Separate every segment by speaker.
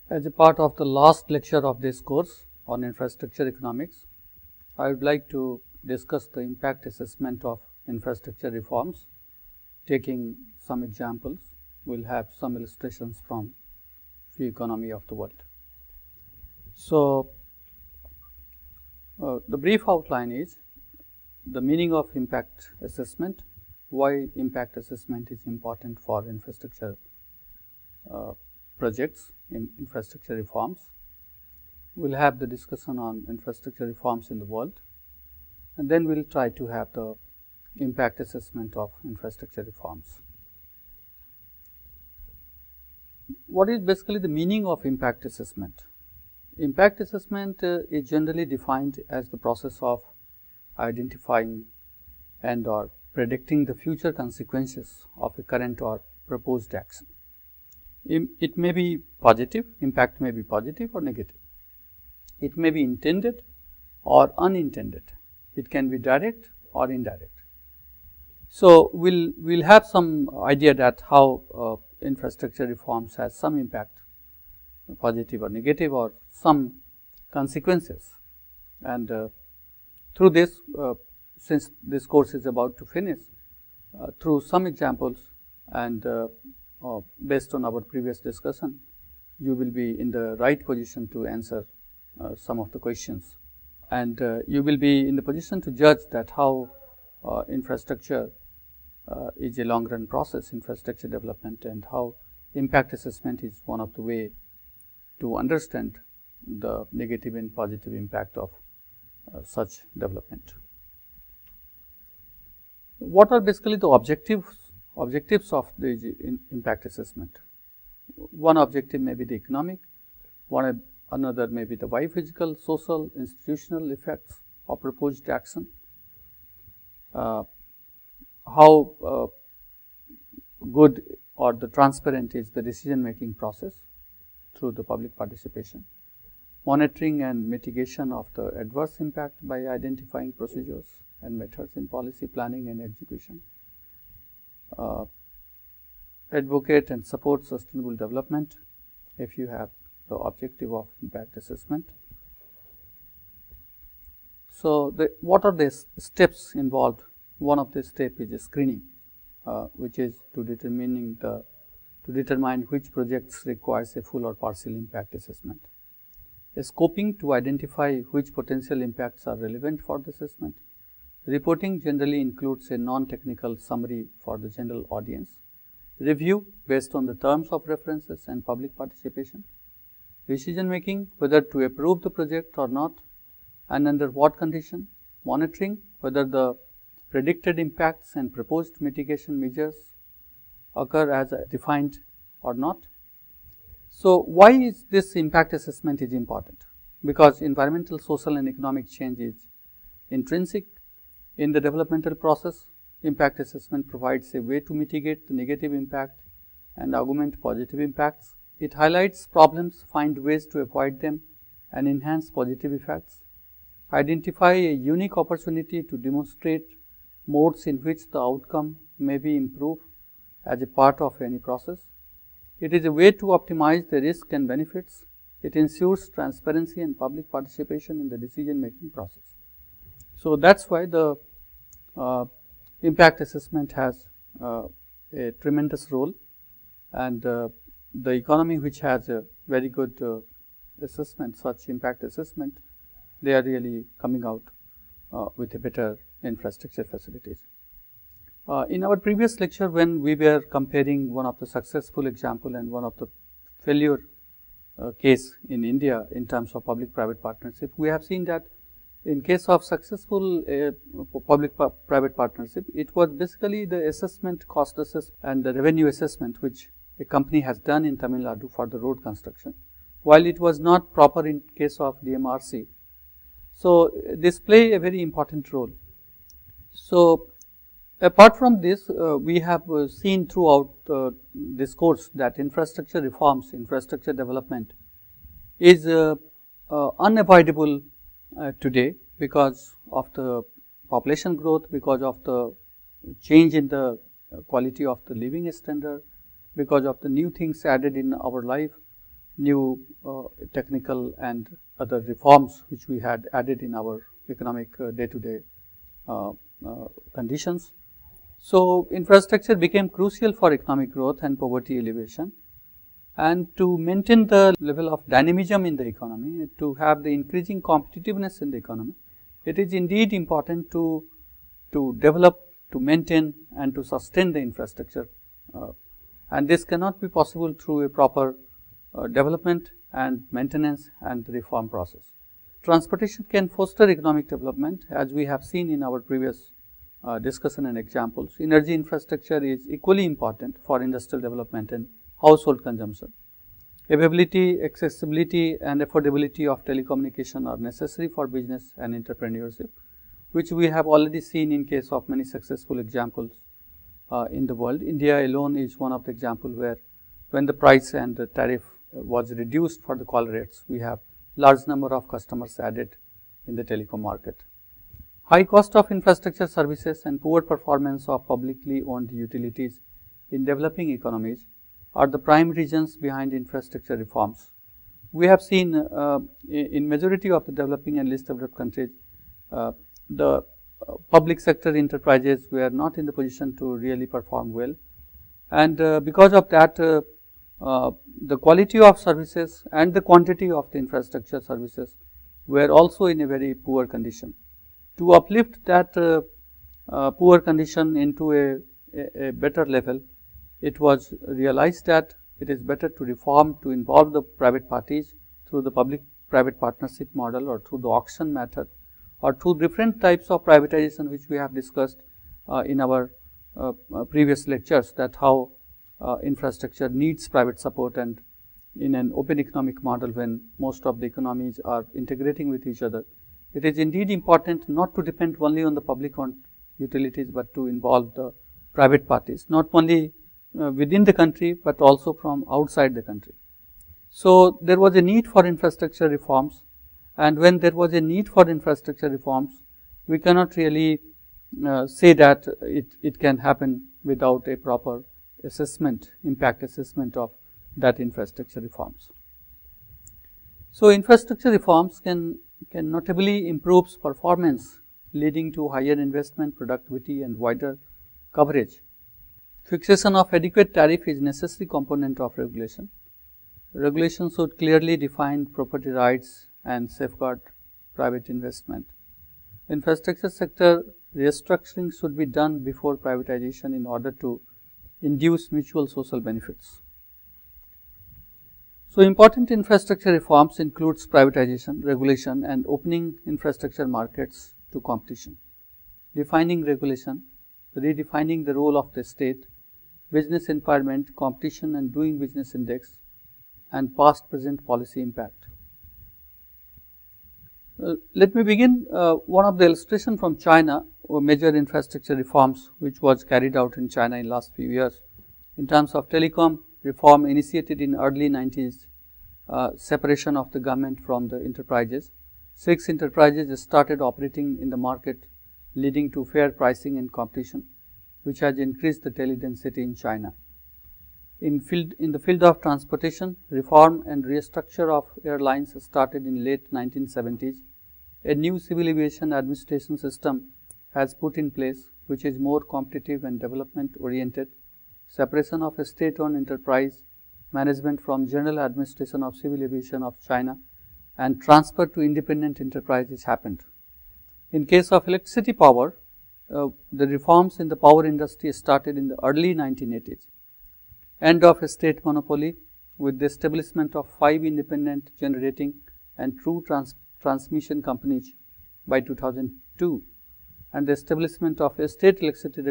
Speaker 1: As a part of the last lecture of this course on infrastructure economics, I would like to discuss the impact assessment of infrastructure reforms, taking some examples. We will have some illustrations from the economy of the world. So, the brief outline is the meaning of impact assessment, why impact assessment is important for infrastructure projects in infrastructure reforms. We will have the discussion on infrastructure reforms in the world, and then we will try to have the impact assessment of infrastructure reforms. What is basically the meaning of impact assessment? Impact assessment is generally defined as the process of identifying and or predicting the future consequences of a current or proposed action. It may be positive, impact may be positive or negative. It may be intended or unintended. It can be direct or indirect. So, we'll have some idea that how infrastructure reforms has some impact, positive or negative, or some consequences. And through this, since this course is about to finish, through some examples and based on our previous discussion, you will be in the right position to answer some of the questions, and you will be in the position to judge that how infrastructure is a long run process, infrastructure development, and how impact assessment is one of the way to understand the negative and positive impact of such development. What are basically the objectives of the impact assessment? One objective may be the economic, another may be the biophysical, social, institutional effects of proposed action, how good or the transparent is the decision making process through the public participation, monitoring and mitigation of the adverse impact by identifying procedures and methods in policy planning and execution, advocate and support sustainable development if you have the objective of impact assessment. So, what are the steps involved? One of the steps is screening, which is to determine which projects requires a full or partial impact assessment. Scoping to identify which potential impacts are relevant for the assessment. Reporting generally includes a non-technical summary for the general audience. Review based on the terms of references and public participation. Decision making whether to approve the project or not and under what condition. Monitoring whether the predicted impacts and proposed mitigation measures occur as defined or not. So, why is this impact assessment is important? Because environmental, social and economic change is intrinsic in the developmental process. Impact assessment provides a way to mitigate the negative impact and augment positive impacts. It highlights problems, find ways to avoid them and enhance positive effects. Identify a unique opportunity to demonstrate modes in which the outcome may be improved as a part of any process. It is a way to optimize the risk and benefits. It ensures transparency and public participation in the decision making process. So, that is why the impact assessment has a tremendous role, and the economy which has a very good assessment, such impact assessment, they are really coming out with a better infrastructure facilities. In our previous lecture, when we were comparing one of the successful example and one of the failure case in India in terms of public private partnership, we have seen that in case of successful public private partnership, it was basically the assessment, cost assessment and the revenue assessment which a company has done in Tamil Nadu for the road construction, while it was not proper in case of DMRC. So, this play a very important role. So, apart from this, we have seen throughout this course that infrastructure reforms, infrastructure development is unavoidable today because of the population growth, because of the change in the quality of the living standard, because of the new things added in our life, new technical and other reforms which we had added in our economic day-to-day conditions. So, infrastructure became crucial for economic growth and poverty alleviation, and to maintain the level of dynamism in the economy, to have the increasing competitiveness in the economy, it is indeed important to develop, to maintain and to sustain the infrastructure, and this cannot be possible through a proper development and maintenance and reform process. Transportation can foster economic development, as we have seen in our previous discussion and examples. Energy infrastructure is equally important for industrial development and household consumption. Availability, accessibility and affordability of telecommunication are necessary for business and entrepreneurship, which we have already seen in case of many successful examples in the world. India alone is one of the examples where when the price and the tariff was reduced for the call rates, we have large number of customers added in the telecom market. High cost of infrastructure services and poor performance of publicly owned utilities in developing economies are the prime reasons behind infrastructure reforms. We have seen in majority of the developing and least developed countries, the public sector enterprises were not in the position to really perform well, and because of that the quality of services and the quantity of the infrastructure services were also in a very poor condition. To uplift that poor condition into a better level, it was realized that it is better to reform, to involve the private parties through the public-private partnership model or through the auction method or through different types of privatization, which we have discussed in our previous lectures, that how infrastructure needs private support, and in an open economic model when most of the economies are integrating with each other, it is indeed important not to depend only on the public owned utilities, but to involve the private parties, not only within the country, but also from outside the country. So, there was a need for infrastructure reforms, and when there was a need for infrastructure reforms, we cannot really say that it can happen without a proper assessment, impact assessment of that infrastructure reforms. So, infrastructure reforms can notably improve performance, leading to higher investment, productivity and wider coverage. Fixation of adequate tariff is necessary component of regulation. Regulation should clearly define property rights and safeguard private investment. Infrastructure sector restructuring should be done before privatization in order to induce mutual social benefits. So, important infrastructure reforms includes privatization, regulation and opening infrastructure markets to competition, defining regulation, redefining the role of the state, business environment, competition and doing business index, and past present policy impact. Let me begin one of the illustration from China, major infrastructure reforms which was carried out in China in last few years. In terms of telecom reform initiated in early 90s, separation of the government from the enterprises. 6 enterprises started operating in the market, leading to fair pricing and competition, which has increased the tele density in China. In the field of transportation, reform and restructure of airlines started in late 1970s. A new civil aviation administration system has put in place, which is more competitive and development oriented. Separation of a state-owned enterprise management from General Administration of Civil Aviation of China and transfer to independent enterprises happened. In case of electricity power, the reforms in the power industry started in the early 1980s. End of a state monopoly with the establishment of 5 independent generating and true transmission companies by 2002, and the establishment of a state electricity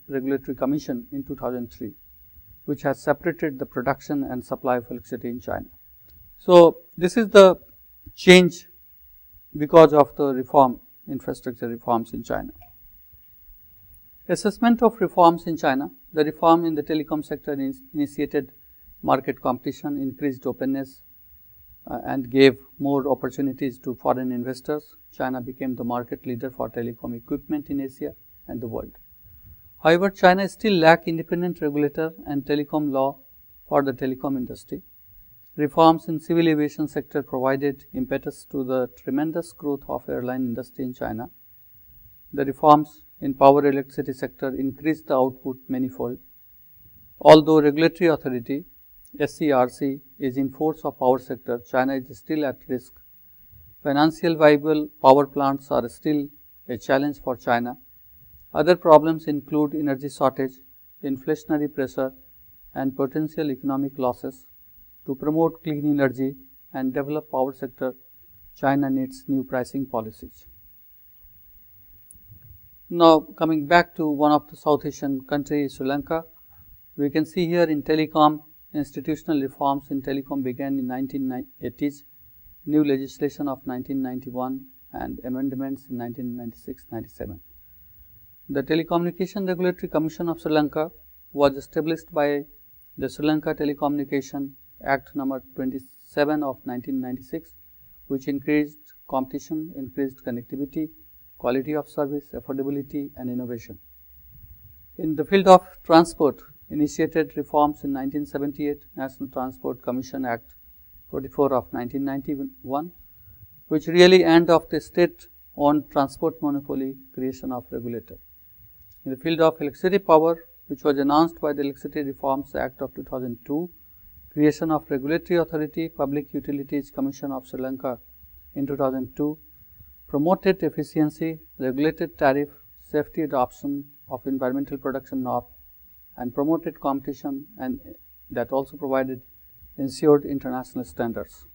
Speaker 1: regulatory commission in 2003, which has separated the production and supply of electricity in China. So, this is the change because of the reform, infrastructure reforms in China. Assessment of reforms in China. The reform in the telecom sector initiated market competition, increased openness and gave more opportunities to foreign investors. China became the market leader for telecom equipment in Asia and the world. However, China still lacks independent regulator and telecom law for the telecom industry, Reforms in civil aviation sector provided impetus to the tremendous growth of airline industry in China. The reforms in power electricity sector increased the output manifold. Although regulatory authority SCRC is in force of power sector, China is still at risk. Financial viable power plants are still a challenge for China. Other problems include energy shortage, inflationary pressure, and potential economic losses. To promote clean energy and develop power sector, China needs new pricing policies. Now, coming back to one of the South Asian country, Sri Lanka, we can see here in telecom, institutional reforms in telecom began in 1980s, new legislation of 1991 and amendments in 1996-97. The Telecommunication Regulatory Commission of Sri Lanka was established by the Sri Lanka Telecommunication Act number 27 of 1996, which increased competition, increased connectivity, quality of service, affordability and innovation. In the field of transport, initiated reforms in 1978 National Transport Commission Act 44 of 1991, which really end of the state-owned transport monopoly, creation of regulator. In the field of electricity power, which was announced by the Electricity Reforms Act of 2002, creation of Regulatory Authority Public Utilities Commission of Sri Lanka in 2002, promoted efficiency, regulated tariff, safety adoption of environmental production norm, and promoted competition, and that also provided ensured international standards.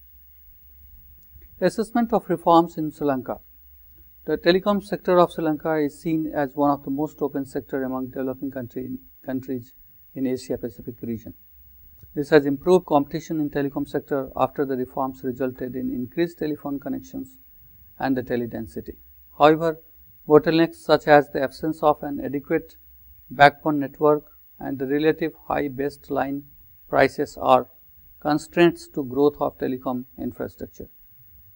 Speaker 1: Assessment of reforms in Sri Lanka. The telecom sector of Sri Lanka is seen as one of the most open sector among developing countries in Asia Pacific region. This has improved competition in telecom sector after the reforms resulted in increased telephone connections and the tele-density. However, bottlenecks such as the absence of an adequate backbone network and the relative high baseline prices are constraints to growth of telecom infrastructure.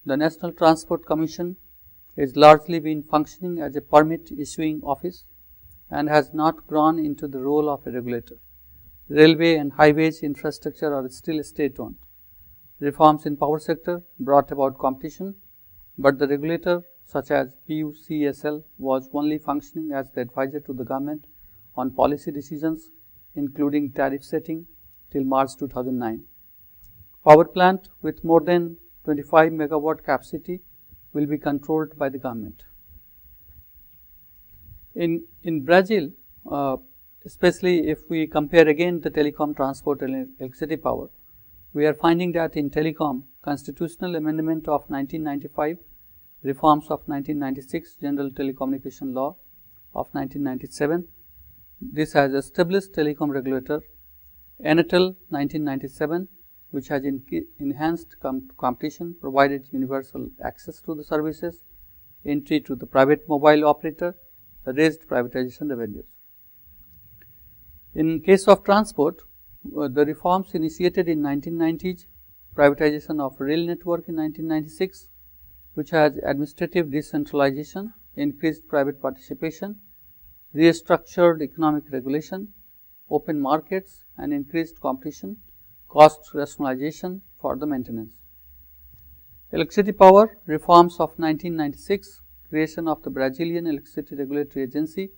Speaker 1: The National Transport Commission is largely been functioning as a permit issuing office and has not grown into the role of a regulator. Railway and highways infrastructure are still state-owned. Reforms in power sector brought about competition, but the regulator such as PUCSL was only functioning as the advisor to the government on policy decisions including tariff setting till March 2009. Power plant with more than 25 megawatt capacity will be controlled by the government. In Brazil, especially if we compare again the telecom, transport and electricity power, we are finding that in telecom, constitutional amendment of 1995, reforms of 1996, General Telecommunication Law of 1997, this has established telecom regulator, Anatel 1997, which has enhanced competition, provided universal access to the services, entry to the private mobile operator, raised privatization revenues. In case of transport, the reforms initiated in 1990s, privatization of rail network in 1996, which has administrative decentralization, increased private participation, restructured economic regulation, open markets and increased competition, cost rationalization for the maintenance. Electricity power reforms of 1996, creation of the Brazilian Electricity Regulatory Agency,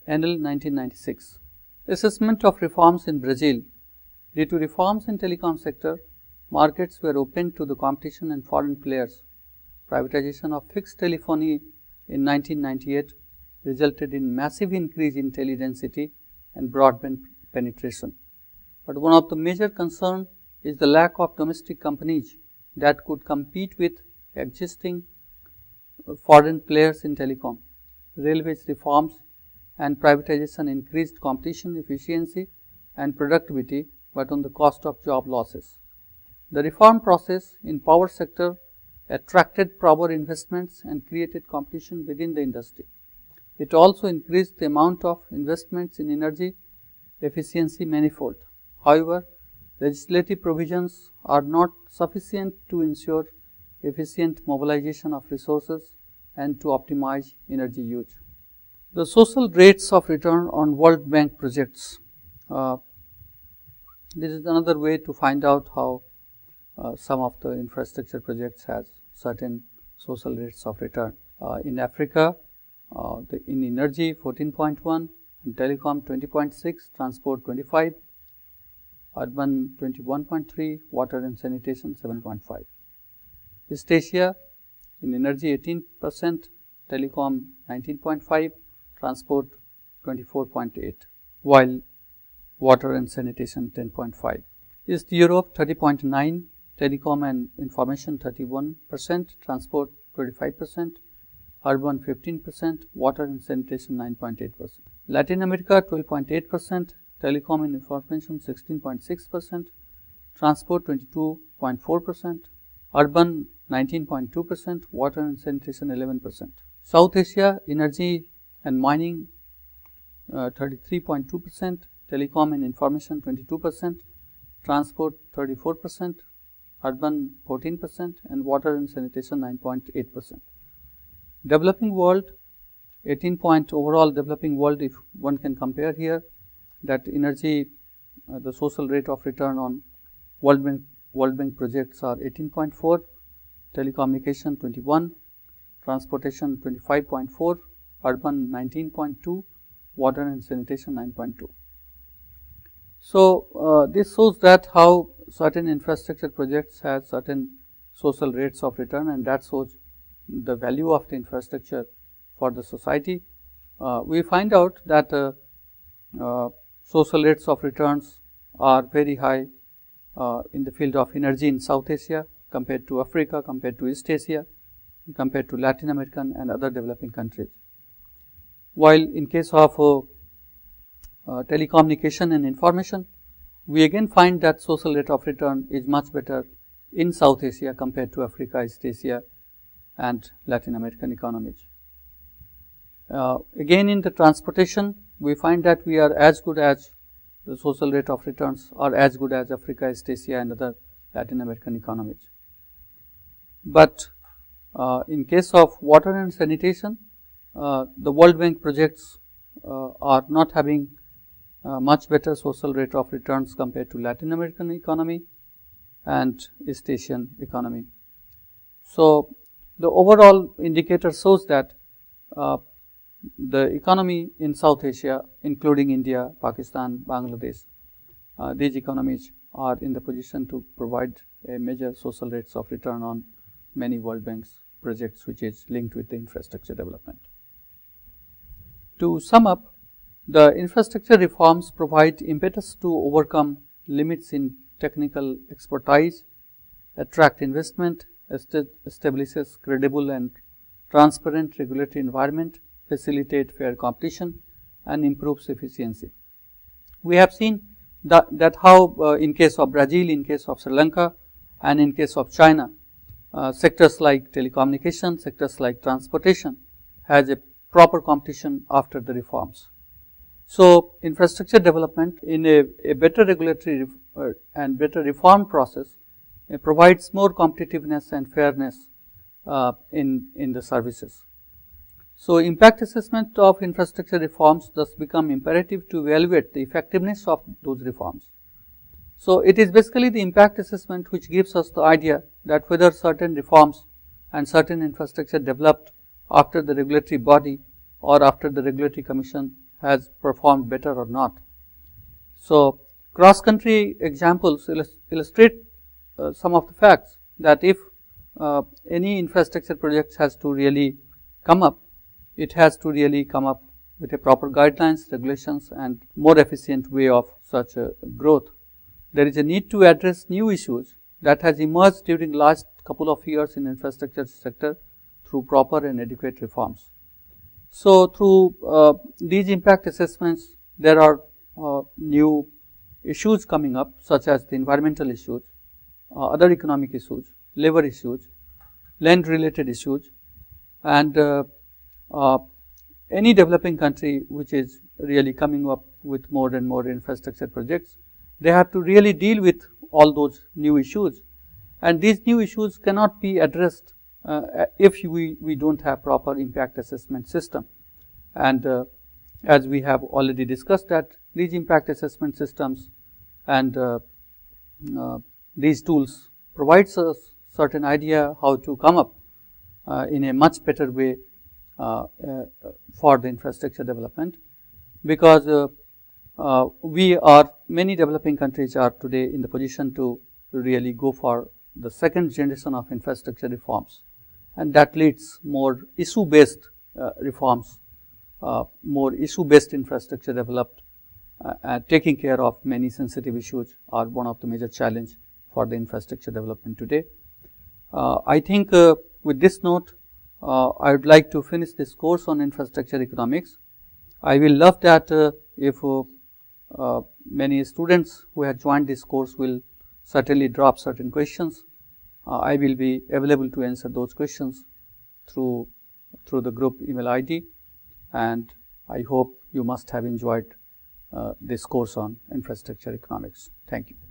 Speaker 1: ANEL 1996. Assessment of reforms in Brazil. Due to reforms in telecom sector, markets were opened to the competition and foreign players. Privatization of fixed telephony in 1998 resulted in massive increase in tele-density and broadband penetration. But one of the major concerns is the lack of domestic companies that could compete with existing foreign players in telecom. Railways reforms and privatization increased competition, efficiency and productivity, but on the cost of job losses. The reform process in power sector attracted proper investments and created competition within the industry. It also increased the amount of investments in energy efficiency manifold. However, legislative provisions are not sufficient to ensure efficient mobilization of resources and to optimize energy use. The social rates of return on World Bank projects. This is another way to find out how some of the infrastructure projects has certain social rates of return. In Africa, in energy 14.1, in telecom 20.6, transport 25, urban 21.3, water and sanitation 7.5. East Asia, in energy 18%, telecom 19.5, transport 24.8, while water and sanitation 10.5. East Europe 30.9, telecom and information 31%, transport 25%, urban 15%, water and sanitation 9.8%. Latin America 12.8%, telecom and information 16.6%, transport 22.4%, urban 19.2%, water and sanitation 11%. South Asia, energy and mining 33.2%, telecom and information 22%, transport 34%, urban 14%, and water and sanitation 9.8%. Developing world, 18 point overall developing world, if one can compare here, that energy, the social rate of return on World Bank projects are 18.4, telecommunication 21, transportation 25.4, urban 19.2, water and sanitation 9.2. So, this shows that how certain infrastructure projects have certain social rates of return, and that shows the value of the infrastructure for the society. We find out that social rates of returns are very high in the field of energy in South Asia compared to Africa, compared to East Asia, compared to Latin American and other developing countries. While in case of telecommunication and information, we again find that social rate of return is much better in South Asia compared to Africa, East Asia and Latin American economies. Again in the transportation, we find that we are as good as the social rate of returns are as good as Africa, East Asia and other Latin American economies. But in case of water and sanitation, the World Bank projects are not having much better social rate of returns compared to Latin American economy and East Asian economy. So, the overall indicator shows that the economy in South Asia, including India, Pakistan, Bangladesh, these economies are in the position to provide a major social rates of return on many World Bank's projects, which is linked with the infrastructure development. To sum up, the infrastructure reforms provide impetus to overcome limits in technical expertise, attract investment, establishes credible and transparent regulatory environment, facilitate fair competition and improves efficiency. We have seen that how in case of Brazil, in case of Sri Lanka and in case of China, sectors like telecommunication, sectors like transportation has a proper competition after the reforms. So, infrastructure development in a better regulatory and better reform process provides more competitiveness and fairness in the services. So, impact assessment of infrastructure reforms thus become imperative to evaluate the effectiveness of those reforms. So, it is basically the impact assessment which gives us the idea that whether certain reforms and certain infrastructure developed after the regulatory body or after the regulatory commission has performed better or not. So, cross country examples illustrate some of the facts that if any infrastructure project has to really come up, it has to really come up with a proper guidelines, regulations and more efficient way of such a growth. There is a need to address new issues that has emerged during last couple of years in infrastructure sector through proper and adequate reforms. So, through these impact assessments, there are new issues coming up, such as the environmental issues, other economic issues, labor issues, land related issues, and any developing country which is really coming up with more and more infrastructure projects, they have to really deal with all those new issues, and these new issues cannot be addressed if we don't have proper impact assessment system. And as we have already discussed, that these impact assessment systems and these tools provides a certain idea how to come up in a much better way for the infrastructure development, because many developing countries are today in the position to really go for the second generation of infrastructure reforms, and that leads more issue based reforms, more issue based infrastructure developed, taking care of many sensitive issues are one of the major challenge for the infrastructure development today. I think with this note, I would like to finish this course on infrastructure economics. I will love that if many students who have joined this course will certainly drop certain questions. I will be available to answer those questions through the group email ID, and I hope you must have enjoyed this course on infrastructure economics. Thank you.